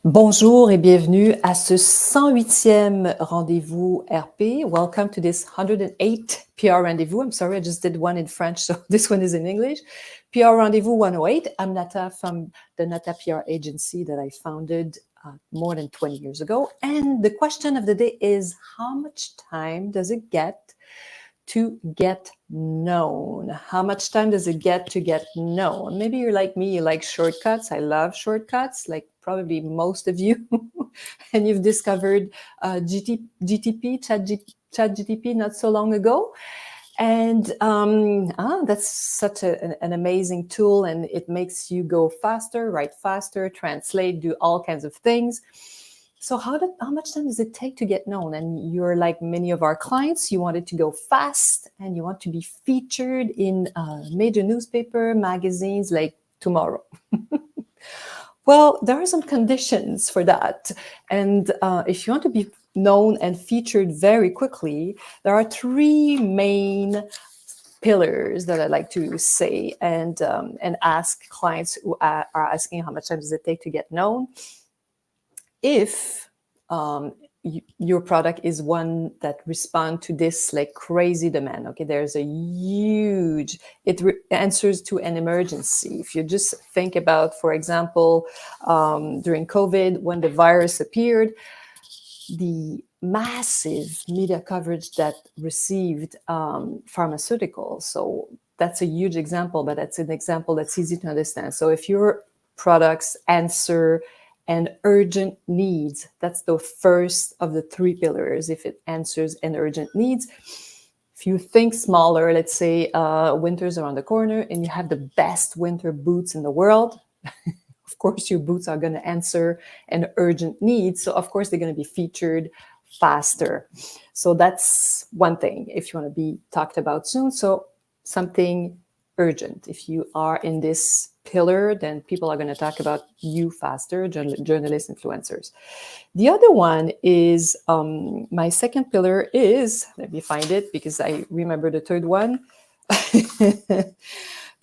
Bonjour et bienvenue à ce 108e rendez-vous RP. Welcome to this 108 PR rendezvous. I'm sorry, I just did one in French, so this one is in English. PR Rendezvous 108. I'm NATA from the NATA PR agency that I founded more than 20 years ago. And the question of the day is, how much time does it get to get known? How much time does it get to get known? Maybe you're like me, you like shortcuts. I love shortcuts, like probably most of you. And you've discovered GTP, ChatGTP not so long ago. And that's such an amazing tool, and it makes you go faster, write faster, translate, do all kinds of things. So how much time does it take to get known? And you're like many of our clients, you want it to go fast and you want to be featured in major newspaper, magazines like tomorrow. Well, there are some conditions for that. And if you want to be known and featured very quickly, there are three main pillars that I like to say and ask clients who are asking how much time does it take to get known. If your product is one that responds to this like crazy demand, okay, there's a huge, answers to an emergency. If you just think about, for example, during COVID, when the virus appeared, the massive media coverage that received pharmaceuticals. So that's a huge example, but that's an example that's easy to understand. So if your products answer and urgent needs, that's the first of the three pillars. If it answers an urgent needs, if you think smaller, let's say winter's around the corner and you have the best winter boots in the world, of course your boots are going to answer an urgent need. So of course they're going to be featured faster. So that's one thing if you want to be talked about soon. So something urgent. If you are in this pillar, then people are going to talk about you faster, journalists, influencers. The other one is, my second pillar is, let me find it because I remember the third one. The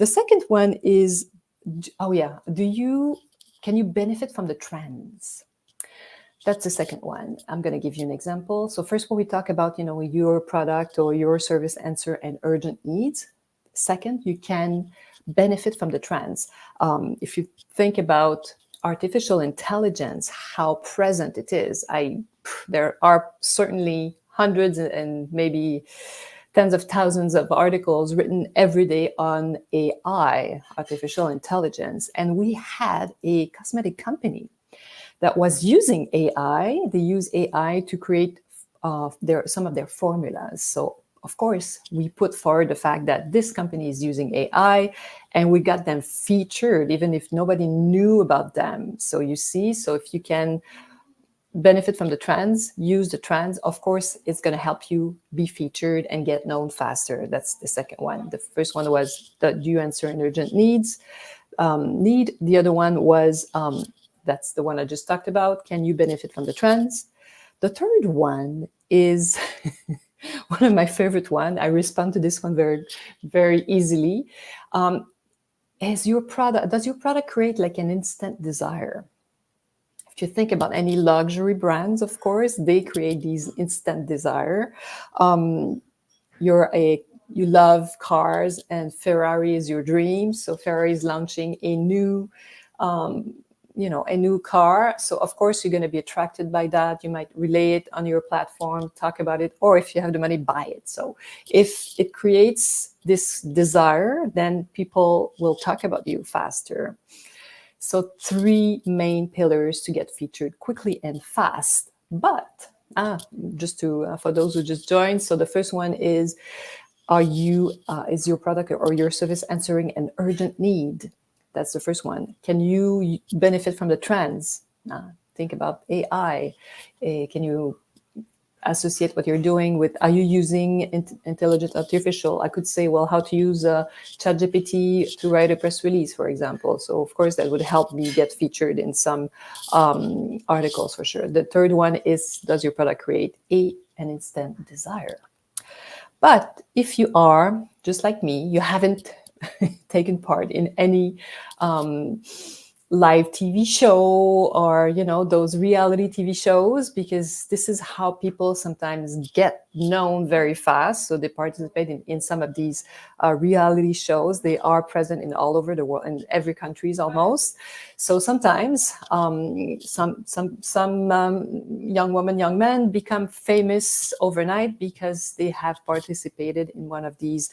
second one is, can you benefit from the trends? That's the second one. I'm going to give you an example. So first, when we talk about, your product or your service answer and urgent needs. Second, you can benefit from the trends. If you think about artificial intelligence, how present it is, there are certainly hundreds and maybe tens of thousands of articles written every day on AI, artificial intelligence. And we had a cosmetic company that was using AI. They use AI to create some of their formulas. So of course, we put forward the fact that this company is using AI and we got them featured, even if nobody knew about them. So you see, so if you can benefit from the trends, use the trends, of course, it's going to help you be featured and get known faster. That's the second one. The first one was that you answer an urgent need. The other one was, that's the one I just talked about. Can you benefit from the trends? The third one is one of my favorite one. I respond to this one very, very easily. Does your product create like an instant desire? If you think about any luxury brands, of course, they create these instant desire. You love cars and Ferrari is your dream. So Ferrari is launching a new car. So of course, you're going to be attracted by that. You might relay it on your platform, talk about it, or if you have the money, buy it. So if it creates this desire, then people will talk about you faster. So three main pillars to get featured quickly and fast. But for those who just joined, so the first one is, is your product or your service answering an urgent need? That's the first one. Can you benefit from the trends? Think about AI. Can you associate what you're doing with, are you using intelligent artificial? I could say, well, how to use ChatGPT to write a press release, for example. So of course that would help me get featured in some articles for sure. The third one is, does your product create an instant desire? But if you are just like me, you haven't taken part in any live TV show or, you know, those reality TV shows, because this is how people sometimes get known very fast. So they participate in some of these reality shows. They are present in all over the world, in every countries almost. So sometimes some young women, young men become famous overnight because they have participated in one of these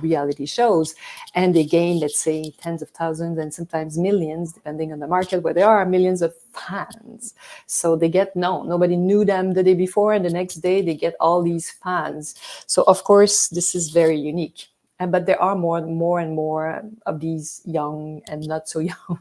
reality shows, and they gain, let's say, tens of thousands and sometimes millions, depending on the market where they are, millions of fans. So they get known. Nobody knew them the day before, and the next day they get all these fans. So of course, this is very unique. But there are more and more of these young and not so young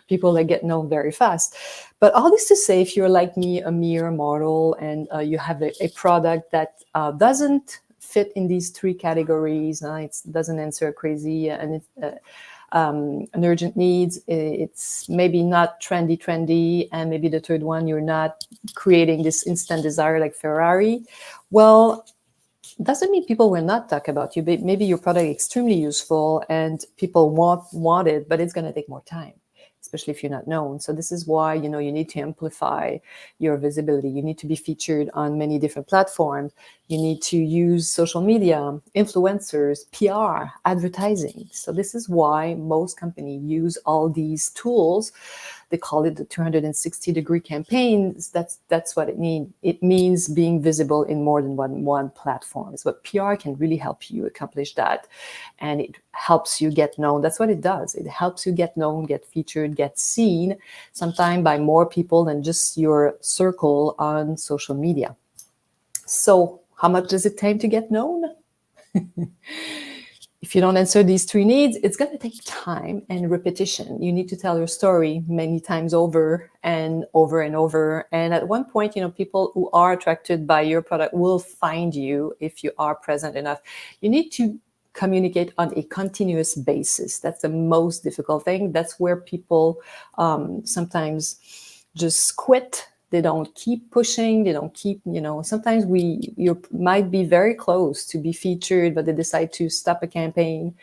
people that get known very fast. But all this to say, if you're like me, a mere mortal, and you have a product that doesn't fit in these three categories, it doesn't answer crazy and an urgent needs, it's maybe not trendy, and maybe the third one, you're not creating this instant desire like Ferrari, well, doesn't mean people will not talk about you. But maybe your product is extremely useful and people want it, but it's going to take more time, especially if you're not known. So this is why, you know, you need to amplify your visibility. You need to be featured on many different platforms. You need to use social media, influencers, PR, advertising. So this is why most companies use all these tools. They call it the 360-degree campaigns. That's what it means. It means being visible in more than one platform. So PR can really help you accomplish that. And it helps you get known. That's what it does. It helps you get known, get featured, get seen, sometimes by more people than just your circle on social media. So how much does it take to get known? If you don't answer these three needs, it's going to take time and repetition. You need to tell your story many times over and over and over. And at one point, you know, people who are attracted by your product will find you if you are present enough. You need to communicate on a continuous basis. That's the most difficult thing. That's where people sometimes just quit. They don't keep pushing. They don't keep, you know, sometimes you might be very close to be featured, but they decide to stop a campaign.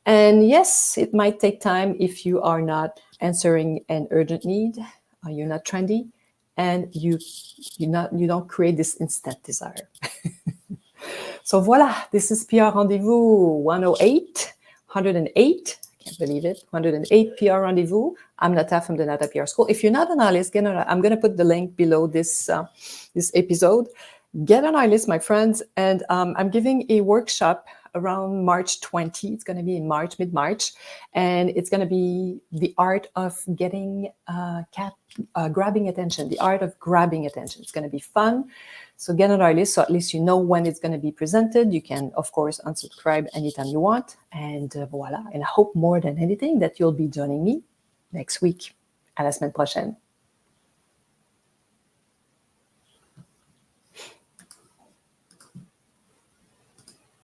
And yes, it might take time if you are not answering an urgent need, you're not trendy, and you don't create this instant desire. So voila, this is PR Rendezvous 108, 108. Can't believe it. 108 PR Rendezvous. I'm NATA from the NATA PR School. If you're not on our list, I'm going to put the link below this episode. Get on our list, my friends. And I'm giving a workshop around March 20. It's going to be in March, mid-March. And it's going to be the art of getting grabbing attention, the art of grabbing attention. It's going to be fun. So get on our list, so at least you know when it's going to be presented. You can, of course, unsubscribe anytime you want. And voila. And I hope more than anything that you'll be joining me next week. À la semaine prochaine.